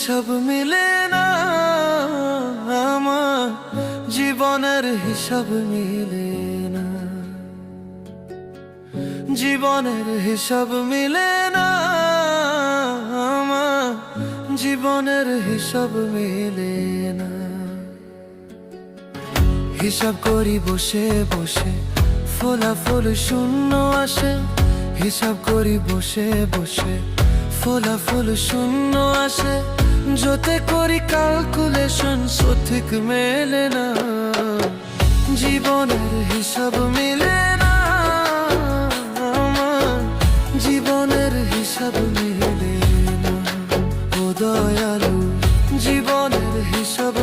হিসাব মিলে না, আমার জীবনের হিসাব মিলে না, জীবনের হিসাব মিলে না, আমার জীবনের হিসাব মিলে না। হিসাব করি বসে বসে, ফলাফল শূন্য আসে। হিসাব করি বসে বসে, ফলাফল শূন্য আসে। যতে করি ক্যালকুলেশন সঠিক মেলে না, জীবনের হিসাব মিলে না, আমার জীবনের হিসাব মিলে না। ও দয়ালু, জীবনের হিসাব